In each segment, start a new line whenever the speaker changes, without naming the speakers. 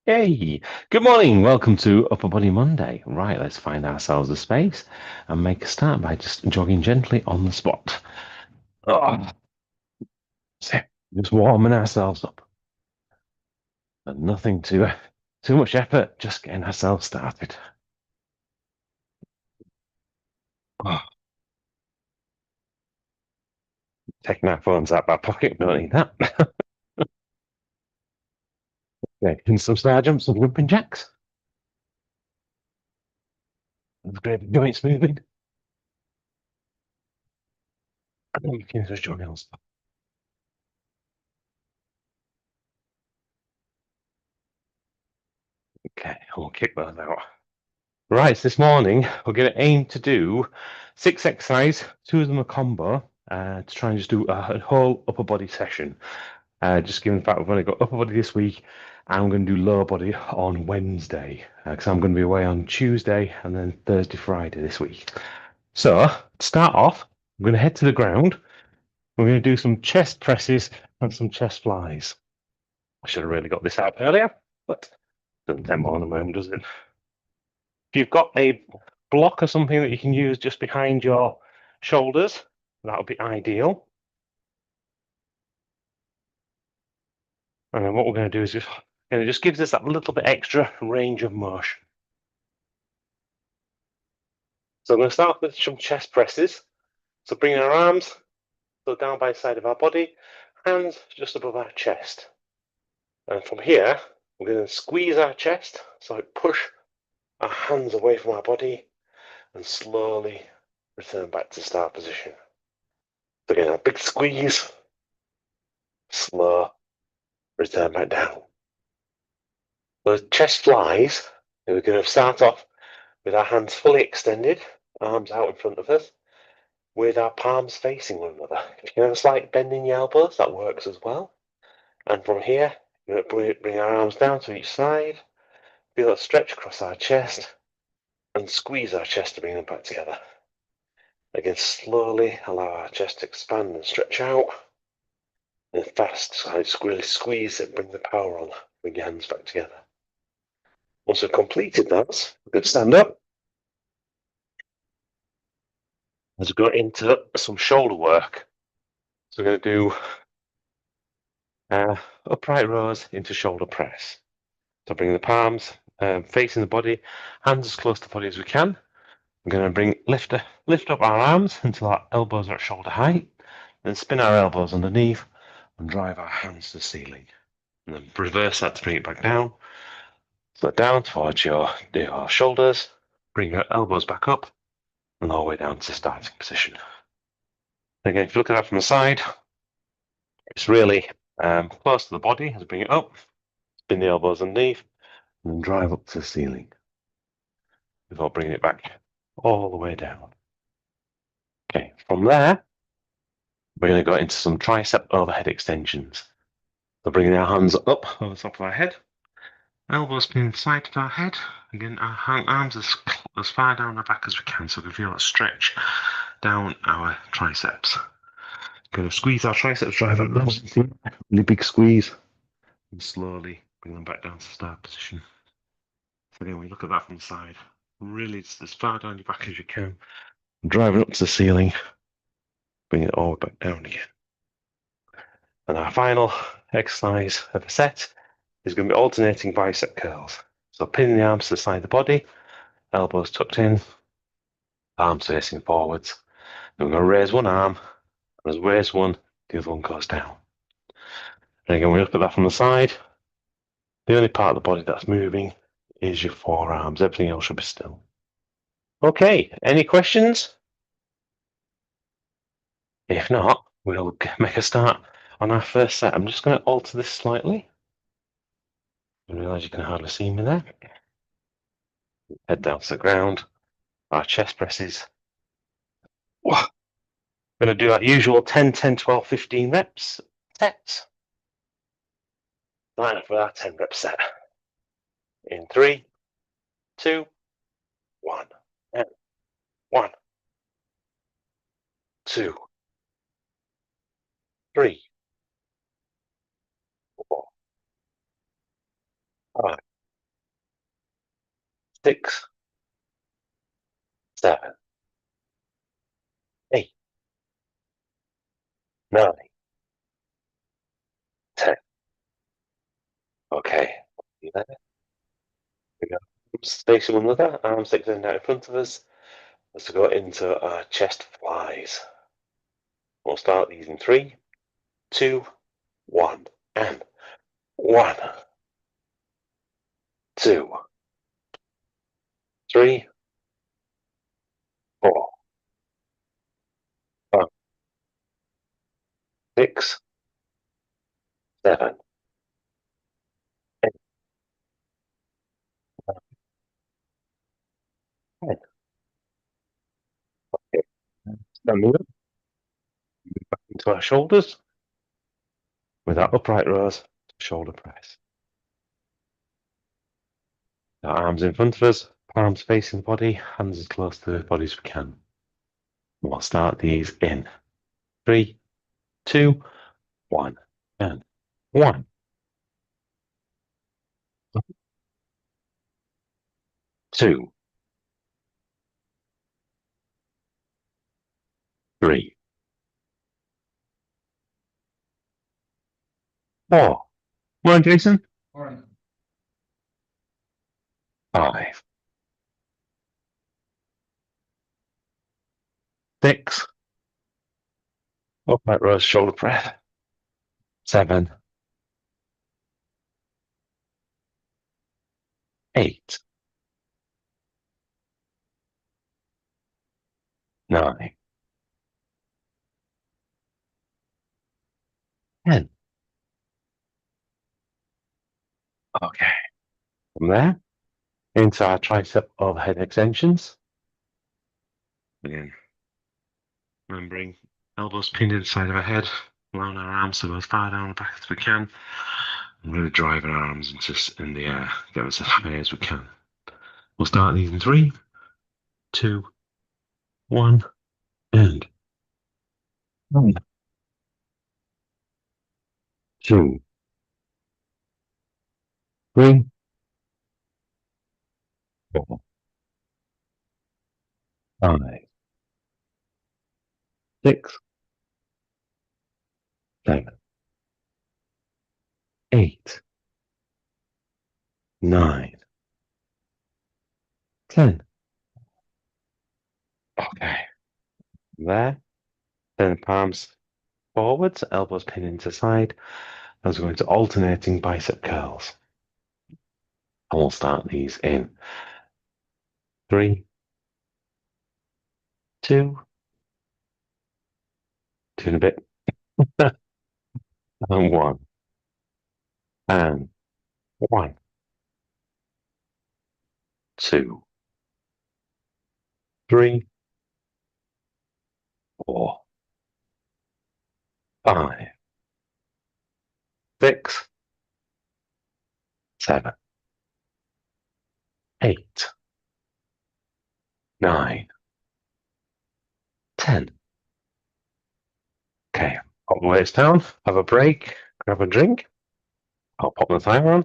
Hey, good morning. Welcome to Upper Body Monday. Right, let's find ourselves a space and make a start by just jogging gently on the spot. Oh, so just warming ourselves up. And nothing too much effort, just getting ourselves started. Oh, taking our phones out of our pocket, we don't need that. Making some star jumps and jumping jacks. Great joints moving. And then we can just jogging on spot. Okay, we'll kick those out. Right, so this morning we're going to aim to do 6 exercises, two of them a combo, to try and just do a whole upper body session. Just given the fact we've only got upper body this week, and I'm going to do lower body on Wednesday, because I'm going to be away on Tuesday and then Thursday, Friday this week. So, to start off, I'm going to head to the ground. We're going to do some chest presses and some chest flies. I should have really got this out earlier, but doesn't take more than a moment, does it? If you've got a block or something that you can use just behind your shoulders, that would be ideal. And then what we're going to do is and it just gives us that little bit extra range of motion. So I'm going to start with some chest presses. So bringing our arms so down by the side of our body, hands just above our chest. And from here, we're going to squeeze our chest, so push our hands away from our body and slowly return back to start position. So again, a big squeeze, slow, return back down. The chest flies, we're going to start off with our hands fully extended, arms out in front of us, with our palms facing one another. If you can have a slight bend in your elbows, that works as well. And from here, we're going to bring our arms down to each side, feel a stretch across our chest, and squeeze our chest to bring them back together. Again, slowly allow our chest to expand and stretch out. And fast, so really squeeze it, bring the power on, bring your hands back together. Once we've completed that, we're going to stand up. As we go into some shoulder work, so we're going to do upright rows into shoulder press. So bring the palms facing the body, hands as close to the body as we can. We're going to lift up our arms until our elbows are at shoulder height, then spin our elbows underneath and drive our hands to the ceiling. And then reverse that to bring it back down. So down towards your shoulders, bring your elbows back up and all the way down to the starting position. Again, if you look at that from the side, it's really close to the body as we bring it up, spin the elbows underneath, and then drive up to the ceiling before bringing it back all the way down. Okay, from there, we're going to go into some tricep overhead extensions. So bringing our hands up over the top of our head, elbows pinning side of our head. Again, our arms as far down our back as we can, so we can feel that stretch down our triceps. Going to squeeze our triceps, drive up those. Really big squeeze, and slowly bring them back down to start position. So again, we look at that from the side. Really, just as far down your back as you can. Drive it up to the ceiling, bring it all back down again. And our final exercise of the set is going to be alternating bicep curls. So pinning the arms to the side of the body, elbows tucked in, arms facing forwards. Then we're going to raise one arm, and as we raise one, the other one goes down. And again, we look at that from the side. The only part of the body that's moving is your forearms. Everything else should be still. Okay, any questions? If not, we'll make a start on our first set. I'm just going to alter this slightly. I realise you can hardly see me there. Head down to the ground. Our chest presses. We're going to do our usual 10, 10, 12, 15 reps sets. Line up with our 10 rep set. In 3, 2, 1. And 1, 2, 3, 4, 5, 6, 7, 8, 9, 10. Okay. You there? We go. Facing one another, arms extended out in front of us. Let's go into our chest flies. We'll start these in 3, 2, 1, and 1, 2, 3, 4, 5, 6, 7, 8, 9, 10. Okay. Standing up back into our shoulders with our upright rows, shoulder press. Our arms in front of us, palms facing the body, hands as close to the body as we can. We'll start these in 3, 2, 1, and 1, 2, 3, 4. Morning, Jason.
Morning.
5, 6. Upright rows, shoulder press. 7, 8, 9, 10. Okay. From there, into our tricep overhead extensions. Again, remembering elbows pinned inside of our head, allowing our arms to go as far down the back as we can. And really drive our arms in the air, get us as high as we can. We'll start these in 3, 2, 1, and 1, 2, 3, 4, 5, 6, 7, 8, 9, 10. Okay. There. Then the palms forwards, elbows pinned into side. As we're going to alternating bicep curls. And we'll start these in 3, 2, 2 and a bit, and 1, and 1, 2, 3, 4, 5, 6, 7, 8, 9, 10. Okay, pop the weights down, have a break, grab a drink. I'll pop the timer on.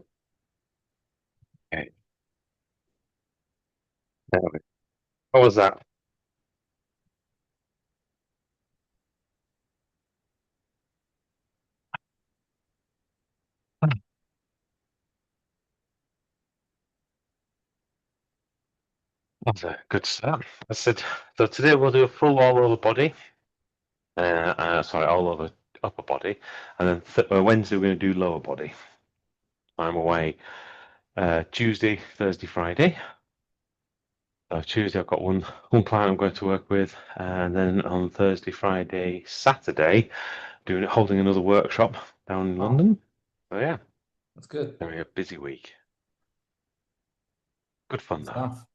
Okay. There we go. What was that? That's a good start. I said, so today we'll do a full all over body. Sorry, all over upper body. And then Wednesday we're going to do lower body. I'm away Tuesday, Thursday, Friday. Tuesday I've got one client I'm going to work with, and then on Thursday, Friday, Saturday, holding another workshop down in London. So yeah,
That's good.
going to be a busy week. Good fun though.
Stuff.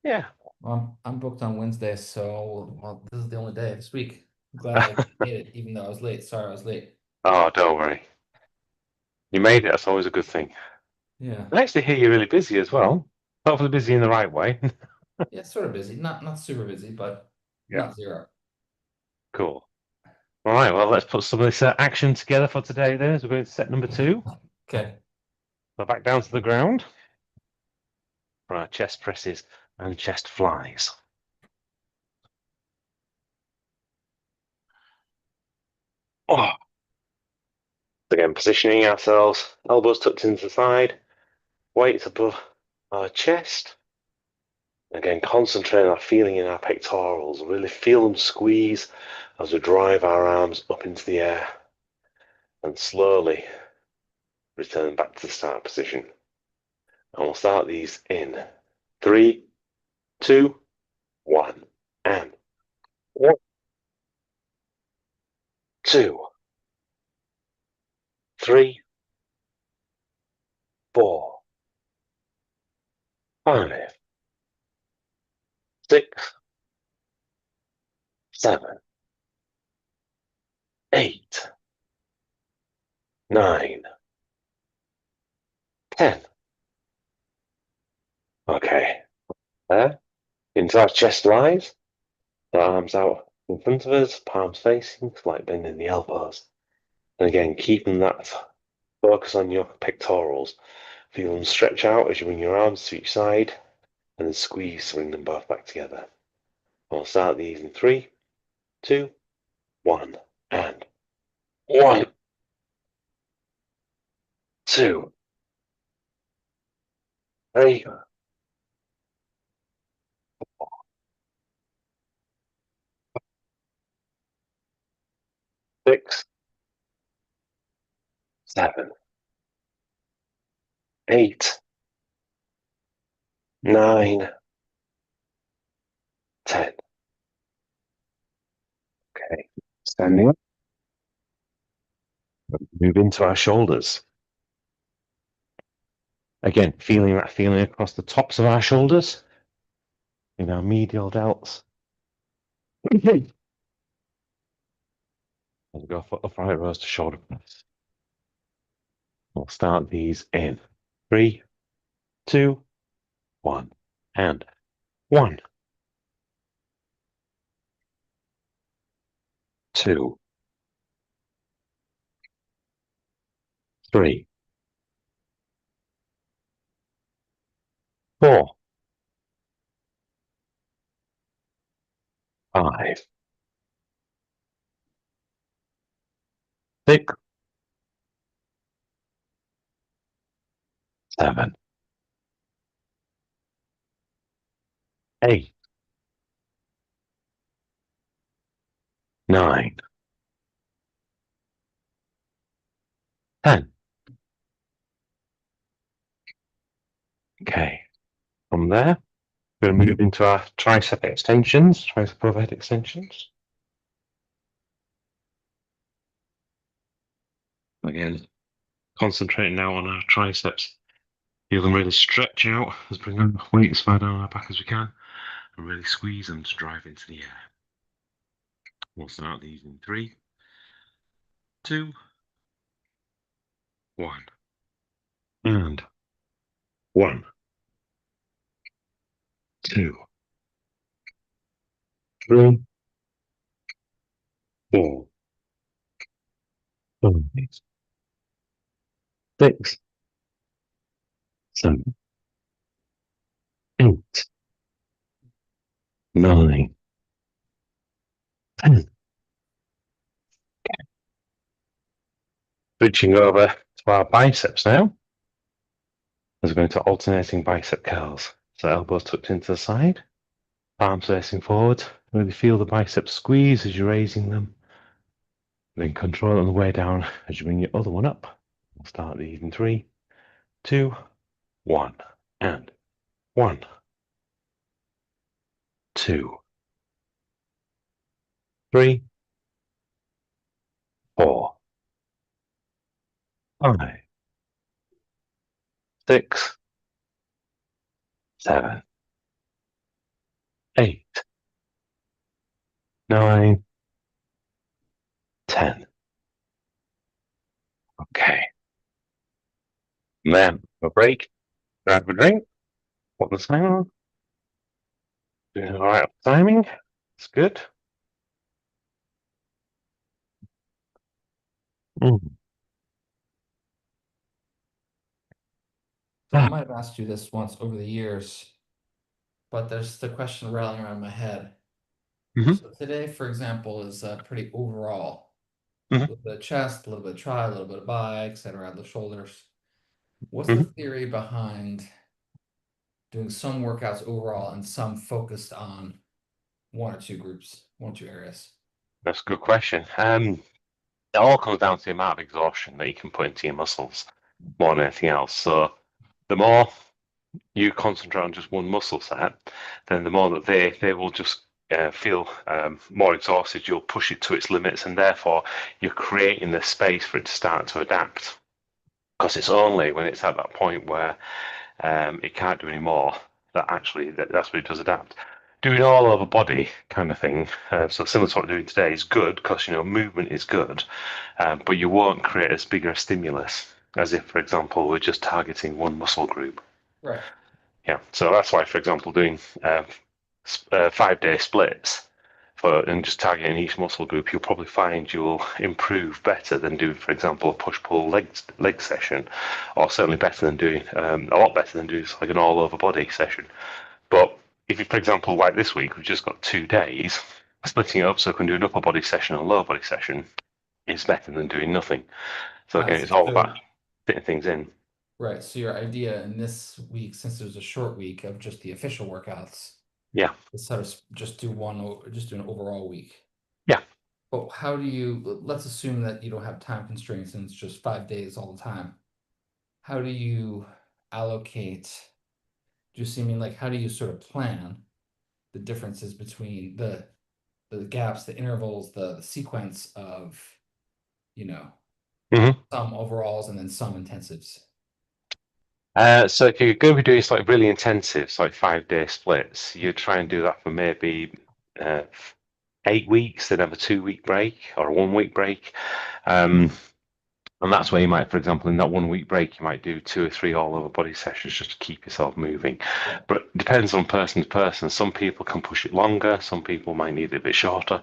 Yeah.
I'm booked on Wednesday, so this is the only day this week. I'm glad I made it, even though I was late. Sorry, I was late.
Oh, don't worry. You made it. That's always a good thing.
Yeah.
I actually hear you're really busy as well. Hopefully busy in the right way.
Yeah, sort of busy. Not super busy, but
Yeah.
not zero.
Cool. All right. Well, let's put some of this action together for today then. As we're going to set number 2.
Okay.
So back down to the ground. for our chest presses and chest flies. Oh. Again, positioning ourselves, elbows tucked into the side, weights above our chest. Again, concentrating on feeling in our pectorals. Really feel them squeeze as we drive our arms up into the air and slowly return back to the start position. And we'll start these in 3, 2, 1, and 1, 2, 3, 4, 5, 6, 7, 8, 9, 10. Okay, there. Into our chest rise. The arms out in front of us, palms facing, slight bend in the elbows. And again, keeping that focus on your pectorals. Feel them stretch out as you bring your arms to each side and then squeeze to bring them both back together. We'll start these in 3, 2, 1, and 1, 2, 3, 6, 7, 8, 9, 10. Okay, standing up. Move into our shoulders. Again, feeling that feeling across the tops of our shoulders, in our medial delts. As we go for upright rows to shoulder press. We'll start these in 3, 2, 1, and 1, 2, 3, 4, 5, 6, 7, 8, 9, 10. Okay, from there, we're going to move into our tricep extensions, tricep overhead extensions. Again, concentrating now on our triceps. Feel them really stretch out as we bring our weight as far down our back as we can and really squeeze them to drive into the air. We'll start these in 3, 2, 1, and 1, 2, 3, 4, 5, 6, 7, 8, 9, 10. Switching over to our biceps now. As we're going to alternating bicep curls. So elbows tucked into the side, palms facing forward. Really feel the biceps squeeze as you're raising them. Then control it on the way down as you bring your other one up. We'll start these in 3, 2, 1, and 1, 2, 3, 4, 5, 6, 7, 8, 9, 10. Okay. And then a break, grab a drink, put the time on. Doing all right with timing. It's good. Mm.
So I might have asked you this once over the years, but there's the question rattling around my head.
Hmm.
So today, for example, is pretty overall.
Hmm.
A little bit of chest, a little bit of tri, a little bit of bi, etc. The shoulders. What's the
Hmm.
theory behind doing some workouts overall and some focused on one or two groups, one or two areas?
That's a good question. It all comes down to the amount of exhaustion that you can put into your muscles more than anything else. So the more you concentrate on just one muscle set, then the more that they will just feel more exhausted. You'll push it to its limits, and therefore you're creating the space for it to start to adapt. Because it's only when it's at that point where it can't do any more that actually that's when it does adapt. Doing all over body kind of thing, so similar to what we're doing today, is good because movement is good, but you won't create as big a stimulus as if, for example, we're just targeting one muscle group.
Right.
Yeah, so that's why, for example, doing 5-day splits and just targeting each muscle group, you'll probably find you'll improve better than doing, for example, a push-pull leg session, or certainly better than doing a lot better than doing like an all-over body session. But if you, for example, like this week, we've just got 2 days, splitting it up so I can do an upper body session and a lower body session is better than doing nothing. So
I
again,
see.
it's all about
So,
fitting things in.
right. So your idea in this week, since there's a short week of just the official workouts,
Yeah,
is sort of just do just do an overall week.
yeah.
But how do you, let's assume that you don't have time constraints and it's just 5 days all the time. How do you allocate, just I mean like how do you sort of plan the differences between the gaps, the intervals, the sequence of, you know,
Hmm.
some overalls and then some intensives?
So if you're going to be doing like really intensive, like 5-day splits, you try and do that for maybe 8 weeks, then have a 2-week break or a 1-week break. And that's where you might, for example, in that 1-week break, you might do 2 or 3 all over body sessions just to keep yourself moving.
Right.
But it depends on person to person. Some people can push it longer, some people might need it a bit shorter,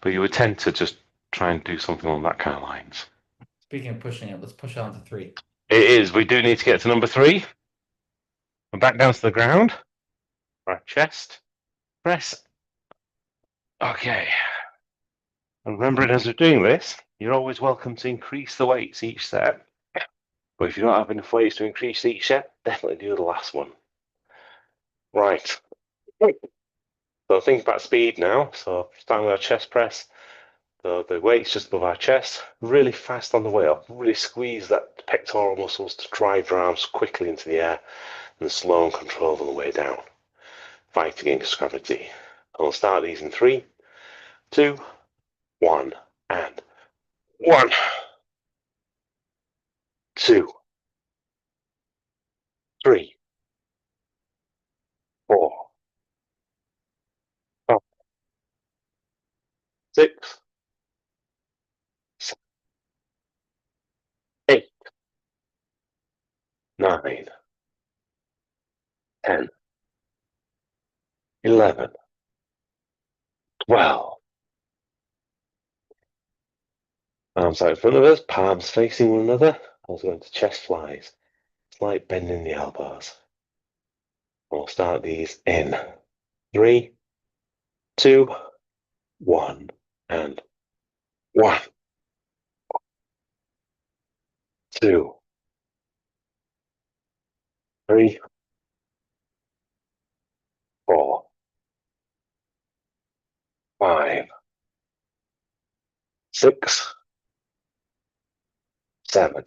but you would tend to just try and do something along that kind of lines.
Speaking of pushing it, let's push on to three.
It is, we do need to get to number 3 and back down to the ground. Right, chest, press. Okay. And remembering as we're doing this, you're always welcome to increase the weights each set. But if you don't have enough weights to increase each set, definitely do the last one. Right. So think about speed now. So starting with our chest press, the weight's just above our chest, really fast on the way up, really squeeze that pectoral muscles to drive your arms quickly into the air, and slow and controlled on the way down. Fight against gravity. And we'll start these in 3, 2, 1, and 1, 2, 3, 4, 5, 6, 7, 8, 9, 10, 11, 12. Arms out in front of us, palms facing one another. Also going to chest flies. Slight bend in the elbows. We'll start these in 3, 2, 1, and 1, 2, 3, 4, 5, 6, 7,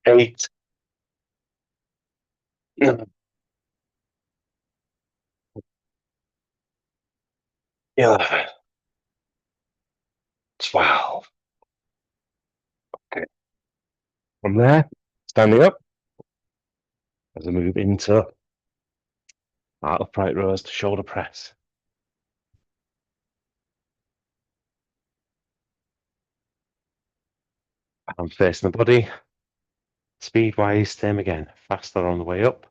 8, 9, 11, 12. Okay. From there, standing up as we move into our upright rows to shoulder press. Arms facing the body. Speed wise, same again. Faster on the way up,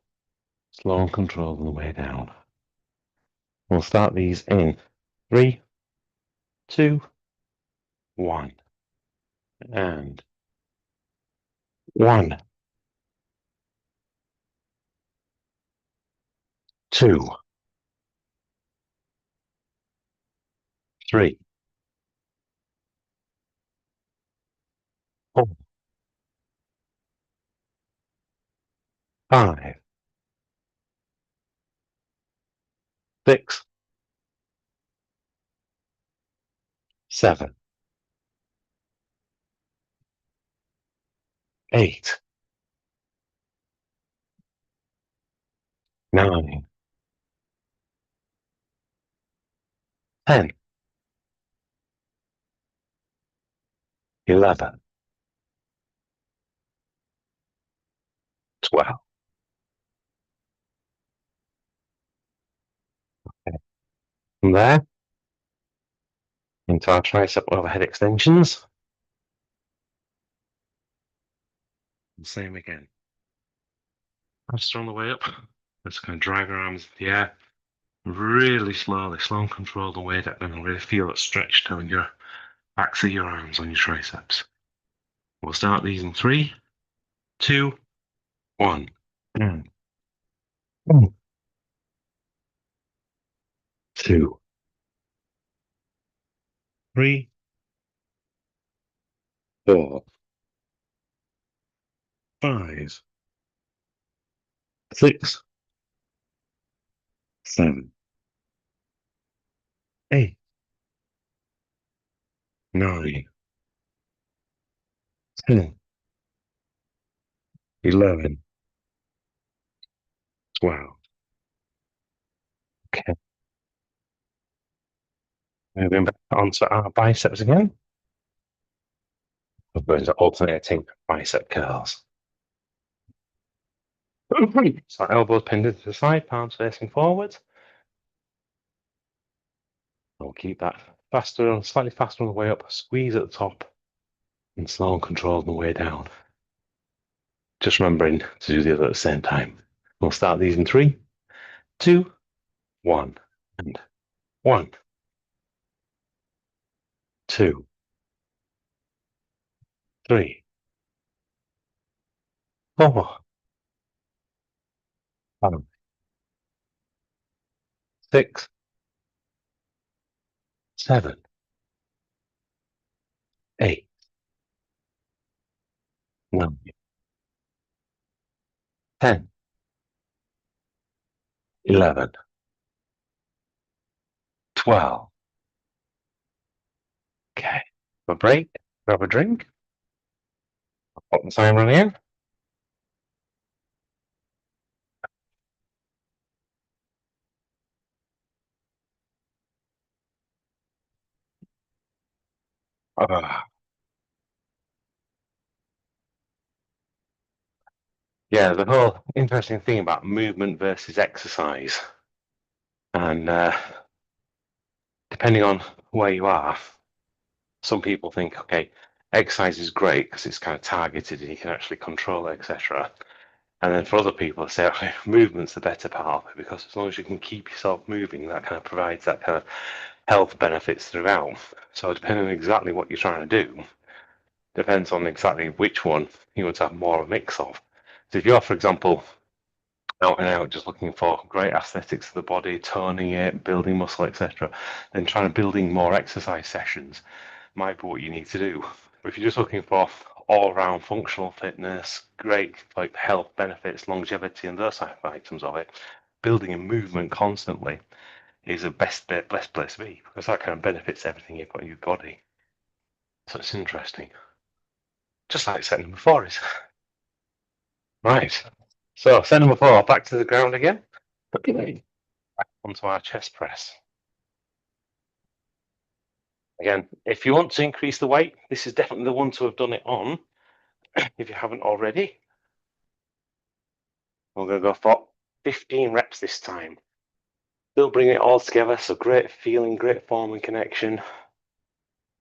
slow and controlled on the way down. We'll start these in 3, 2, 1, and 1, 2, 3, 4, 5, 6, 7, 8, 9, 10, 11, 12. Okay. From there, into our tricep overhead extensions. Same again. Faster on the way up. Just going to drive your arms in the air really slowly, slow and control the weight up, and really feel it stretch down your backs of your arms on your triceps. We'll start these in 3, 2, 1. And 1, 2, 3, 4, 5, 6, 7, 8, 9, 10, 11, 12. Okay. Moving back onto our biceps again. We're going to alternating bicep curls. So elbows pinned into the side, palms facing forwards. We'll keep that faster, slightly faster on the way up. Squeeze at the top and slow and controlled on the way down. Just remembering to do the other at the same time. We'll start these in 3, 2, 1, and 1, 2, 3, 4, 5, 6, 7, 8, 9, 10, 11, 12. Okay. A break, grab a drink, pop the timer in. Yeah, the whole interesting thing about movement versus exercise. And depending on where you are, some people think, okay, exercise is great because it's kind of targeted and you can actually control it, etc. And then for other people, they say, okay, movement's the better part of it because as long as you can keep yourself moving, that kind of provides that kind of health benefits throughout. So depending on exactly what you're trying to do, depends on exactly which one you want to have more of a mix of. So if you're, for example, out and out just looking for great aesthetics of the body, toning it, building muscle, etc., then trying to building more exercise sessions might be what you need to do. But if you're just looking for all-round functional fitness, great like health benefits, longevity, and those type of items of it, building and movement constantly is the best place to be because that kind of benefits everything you've got in your body. So it's interesting. Just like set number 4 is. Right. So set number 4, back to the ground again. Back onto our chest press. Again, if you want to increase the weight, this is definitely the one to have done it on. If you haven't already, we're going to go for 15 reps this time. Still bring it all together, so great feeling, great form and connection,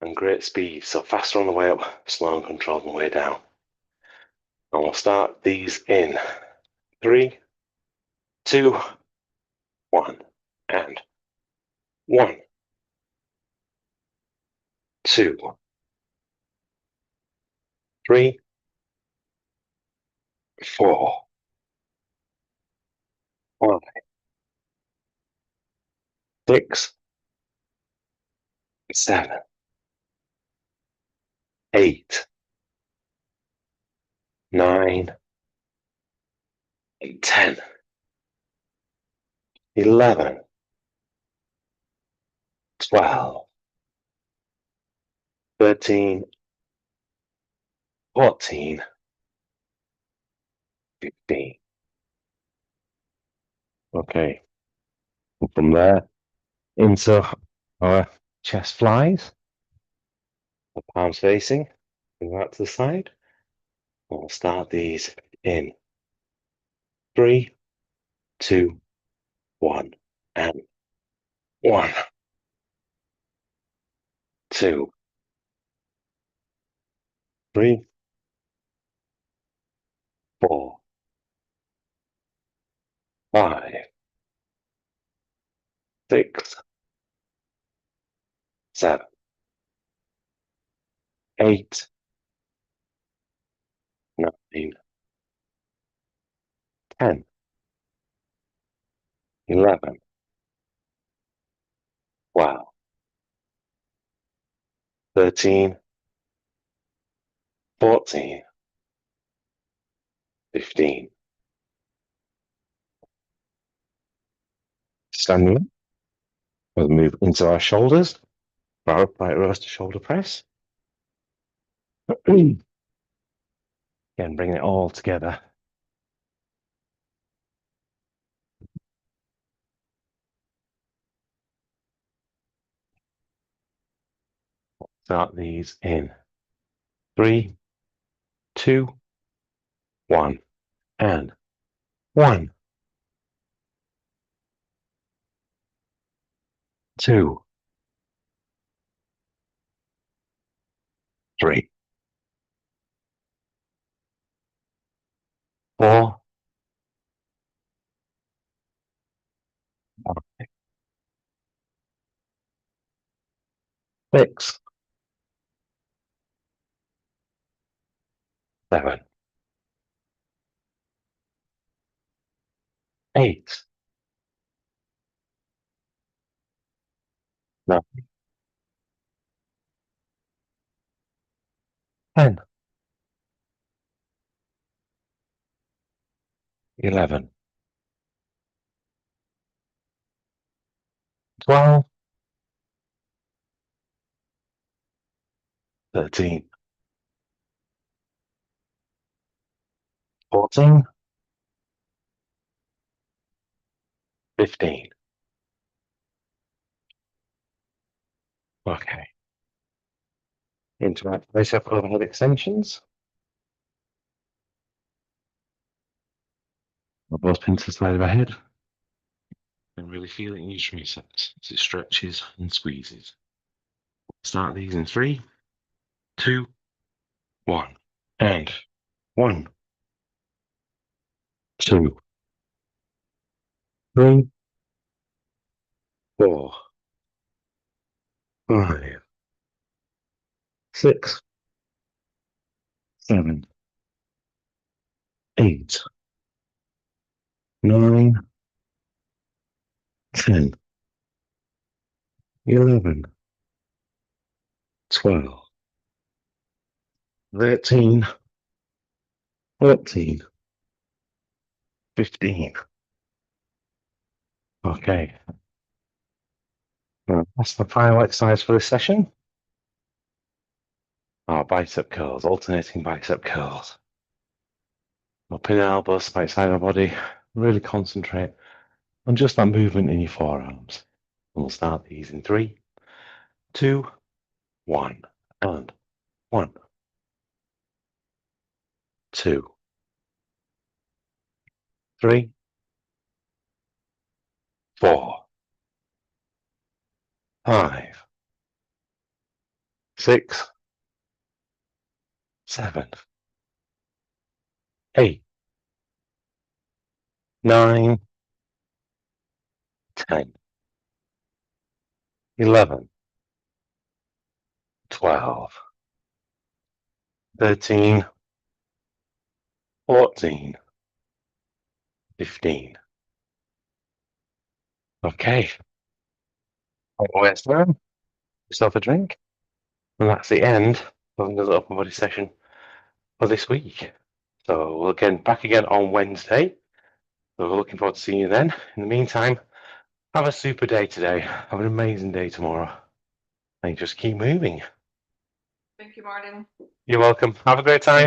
and great speed. So faster on the way up, slow and controlled on the way down. And we'll start these in 3, 2, 1, and 1, 2, 3, 4, 5, 6, 7, 8, 9, 10, 11, 12, 13, 14, 15. Okay. And from there into our chest flies, the palms facing, bring that to the side. We'll start these in 3, 2, 1, and 1, 2, 3, 4, 5, 6, 7, 8, 9, 10, 11, 12, 13, 14, 15. Standing up, we'll move into our shoulders, our upright rows to shoulder press. Again, bring it all together. Start these in 3, 2, 1, and 1, 2, 3, 4, 6, 7, 8, 9, 10, 11, 12, 13, 14, 15. Okay. Into our bicep overhead extensions. Elbows pinned to the side of our head. And really feel it in your triceps as it stretches and squeezes. Start these in 3, 2, 1, and 1, 2, 3, 4, 5, 6, 7, 8, 9, 10, 11, 12, 13, 14, 15. Okay. That's the final exercise for this session. Our bicep curls, alternating bicep curls. We'll pin our elbows by the side of our body, really concentrate on just that movement in your forearms. And we'll start these in 3, 2, 1, and 1, 2, 3, 4, 5, 6, 7, 8, 9, 10, 11, 12, 13, 14, 15. Okay. Always time. Yourself a drink. And that's the end of another upper body session for this week. So we'll get back again on Wednesday. So we're looking forward to seeing you then. In the meantime, have a super day today. Have an amazing day tomorrow. And just keep moving.
Thank you, Martin.
You're welcome. Have a great time.